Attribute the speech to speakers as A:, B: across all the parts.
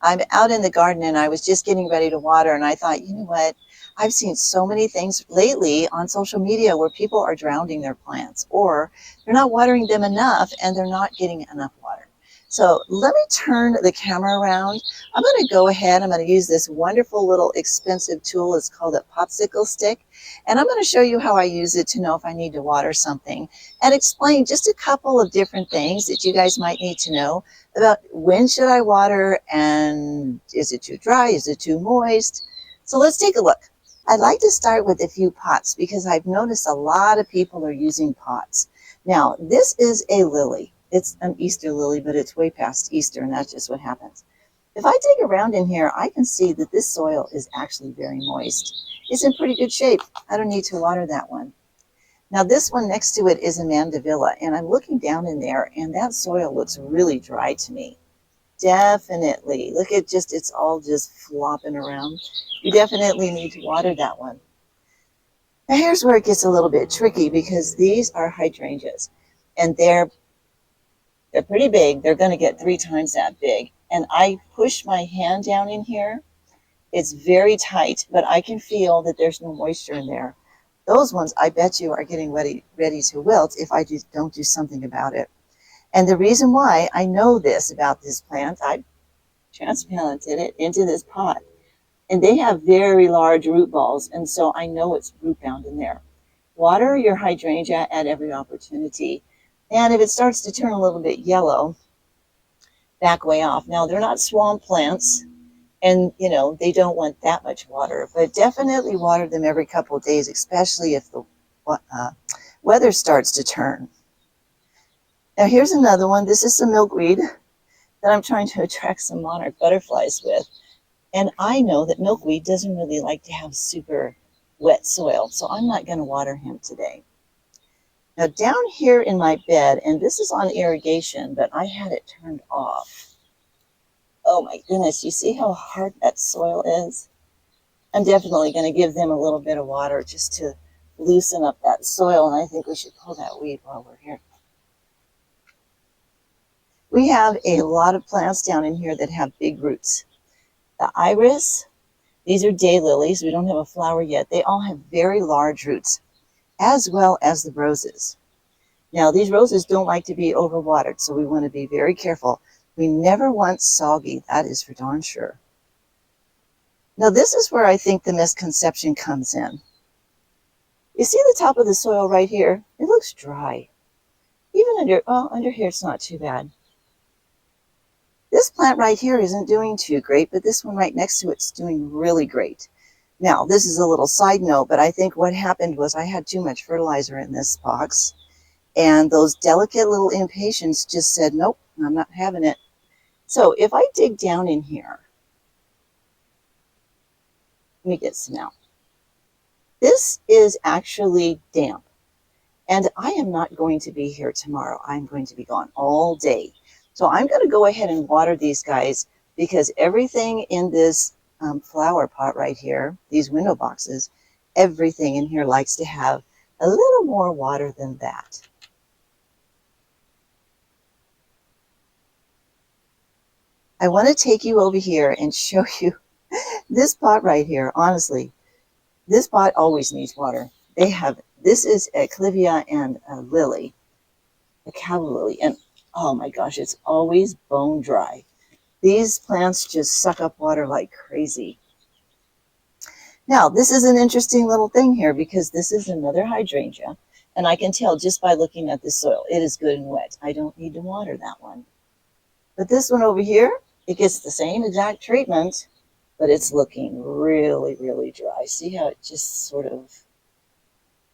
A: I'm out in the garden and I was just getting ready to water, and I thought, you know what? I've seen so many things lately on social media where people are drowning their plants, or they're not watering them enough and they're not getting enough water. So let me turn the camera around. I'm going to go ahead. I'm going to use this wonderful little expensive tool. It's called a popsicle stick. And I'm going to show you how I use it to know if I need to water something, and explain just a couple of different things that you guys might need to know about when should I water, and is it too dry? Is it too moist? So let's take a look. I'd like to start with a few pots because I've noticed a lot of people are using pots. Now, this is a lily. It's an Easter lily, but it's way past Easter, and that's just what happens. If I dig around in here, I can see that this soil is actually very moist. It's in pretty good shape. I don't need to water that one. Now this one next to it is a mandevilla, and I'm looking down in there, and that soil looks really dry to me. Definitely. Look at just, it's all just flopping around. You definitely need to water that one. Now here's where it gets a little bit tricky because these are hydrangeas, and they're pretty big. They're going to get 3 times that big. And I push my hand down in here. It's very tight, but I can feel that there's no moisture in there. Those ones, I bet you, are getting ready to wilt if I don't do something about it. And the reason why I know this about this plant, I transplanted it into this pot. And they have very large root balls, and so I know it's root bound in there. Water your hydrangea at every opportunity. And if it starts to turn a little bit yellow, back way off. Now, they're not swamp plants, and they don't want that much water, but definitely water them every couple of days, especially if the weather starts to turn. Now here's another one. This is some milkweed that I'm trying to attract some monarch butterflies with, and I know that milkweed doesn't really like to have super wet soil, so I'm not going to water him today. Now down here in my bed, and this is on irrigation, but I had it turned off. Oh my goodness, you see how hard that soil is? I'm definitely going to give them a little bit of water just to loosen up that soil, and I think we should pull that weed while we're here. We have a lot of plants down in here that have big roots. The iris, these are daylilies. We don't have a flower yet. They all have very large roots, as well as the roses. Now, these roses don't like to be overwatered, so we want to be very careful. We never want soggy, that is for darn sure. Now, this is where I think the misconception comes in. You see the top of the soil right here? It looks dry. Even under here it's not too bad. This plant right here isn't doing too great, but this one right next to it's doing really great. Now, this is a little side note, but I think what happened was I had too much fertilizer in this box, and those delicate little impatiens just said, nope, I'm not having it. So if I dig down in here, let me get some out. This is actually damp, and I am not going to be here tomorrow. I'm going to be gone all day. So I'm going to go ahead and water these guys because everything in this flower pot right here, these window boxes, everything in here likes to have a little more water than that. I want to take you over here and show you this pot right here. Honestly, this pot always needs water. This is a clivia and a lily, a calla lily, and oh my gosh, it's always bone dry. These plants just suck up water like crazy. Now, this is an interesting little thing here because this is another hydrangea, and I can tell just by looking at the soil, it is good and wet. I don't need to water that one. But this one over here, it gets the same exact treatment, but it's looking really, really dry. See how it just sort of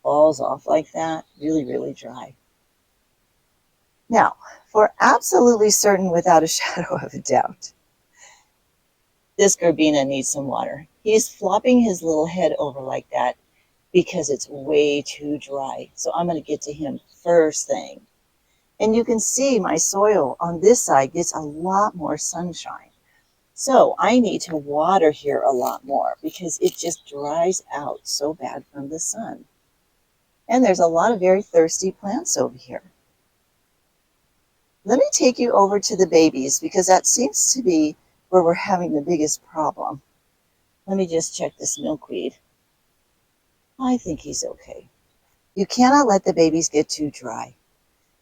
A: falls off like that? Really, really dry. Now, for absolutely certain, without a shadow of a doubt, this Gerbena needs some water. He's flopping his little head over like that because it's way too dry. So I'm going to get to him first thing. And you can see my soil on this side gets a lot more sunshine. So I need to water here a lot more because it just dries out so bad from the sun. And there's a lot of very thirsty plants over here. Let me take you over to the babies because that seems to be where we're having the biggest problem. Let me just check this milkweed. I think he's okay. You cannot let the babies get too dry.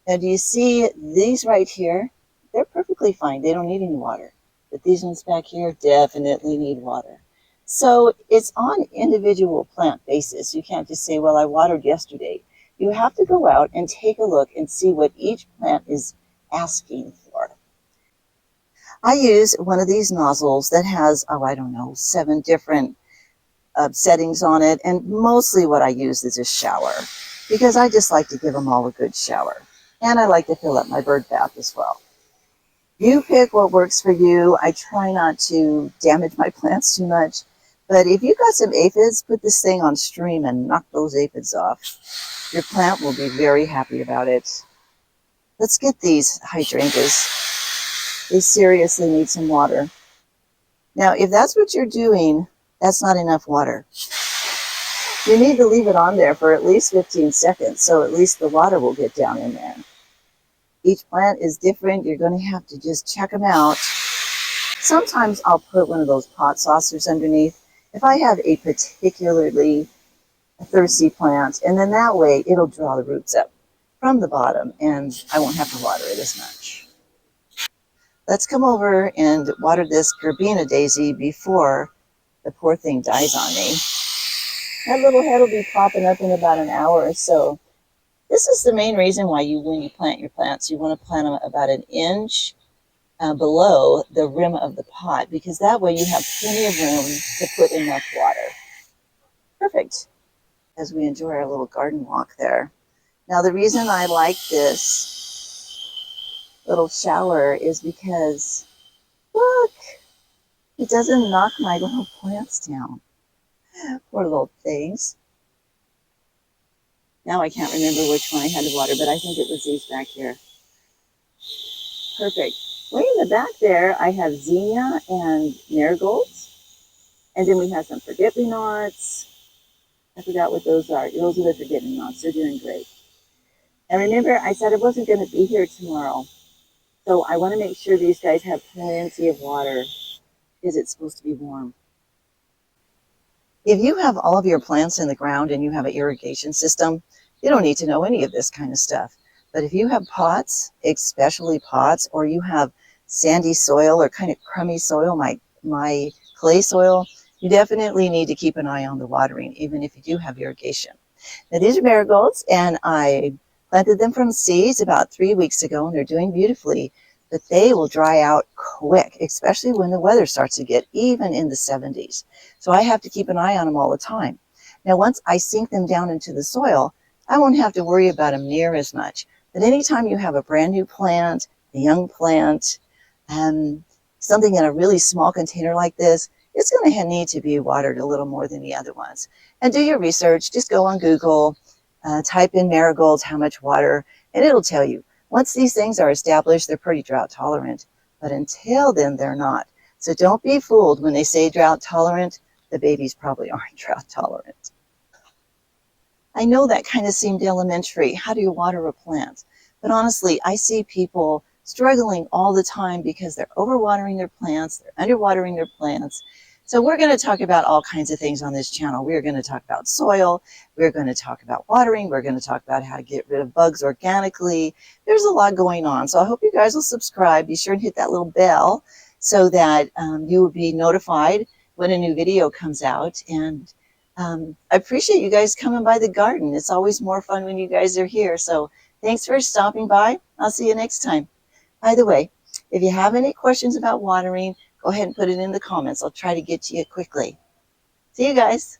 A: Now, do you see these right here? They're perfectly fine. They don't need any water. But these ones back here definitely need water. So it's on individual plant basis. You can't just say, well, I watered yesterday. You have to go out and take a look and see what each plant is asking for. I use one of these nozzles that has, oh, I don't know, 7 different settings on it. And mostly what I use is a shower because I just like to give them all a good shower. And I like to fill up my bird bath as well. You pick what works for you. I try not to damage my plants too much. But if you got some aphids, put this thing on stream and knock those aphids off. Your plant will be very happy about it. Let's get these hydrangeas. They seriously need some water. Now, if that's what you're doing, that's not enough water. You need to leave it on there for at least 15 seconds, so at least the water will get down in there. Each plant is different. You're going to have to just check them out. Sometimes I'll put one of those pot saucers underneath if I have a particularly thirsty plant, and then that way it'll draw the roots up from the bottom, and I won't have to water it as much. Let's come over and water this Gerbena daisy before the poor thing dies on me. That little head will be popping up in about an hour or so. This is the main reason why when you plant your plants, you want to plant them about an inch below the rim of the pot, because that way you have plenty of room to put enough water. Perfect. As we enjoy our little garden walk there. Now, the reason I like this little shower is because, look, it doesn't knock my little plants down. Poor little things. Now I can't remember which one I had to water, but I think it was these back here. Perfect. Way in the back there, I have zinnia and marigolds. And then we have some forget-me-nots. I forgot what those are. Those are the forget-me-nots. They're doing great. And remember, I said I wasn't going to be here tomorrow. So I want to make sure these guys have plenty of water because it's supposed to be warm. If you have all of your plants in the ground and you have an irrigation system, you don't need to know any of this kind of stuff. But if you have pots, especially pots, or you have sandy soil or kind of crummy soil, my clay soil, you definitely need to keep an eye on the watering, even if you do have irrigation. Now, these are marigolds, and I planted them from seeds about 3 weeks ago, and they're doing beautifully. But they will dry out quick, especially when the weather starts to get even in the 70s. So I have to keep an eye on them all the time. Now, once I sink them down into the soil, I won't have to worry about them near as much. But anytime you have a brand new plant, a young plant, something in a really small container like this, it's going to need to be watered a little more than the other ones. And do your research. Just go on Google, type in marigolds, how much water, and it'll tell you. Once these things are established, they're pretty drought tolerant. But until then, they're not. So don't be fooled when they say drought tolerant. The babies probably aren't drought tolerant. I know that kind of seemed elementary. How do you water a plant? But honestly, I see people struggling all the time because they're overwatering their plants, they're underwatering their plants. So we're going to talk about all kinds of things on this channel. We're going to talk about soil. We're going to talk about watering. We're going to talk about how to get rid of bugs organically. There's a lot going on. So I hope you guys will subscribe. Be sure and hit that little bell so that you will be notified when a new video comes out. And I appreciate you guys coming by the garden. It's always more fun when you guys are here. So thanks for stopping by. I'll see you next time. By the way, if you have any questions about watering, go ahead and put it in the comments. I'll try to get to you quickly. See you guys.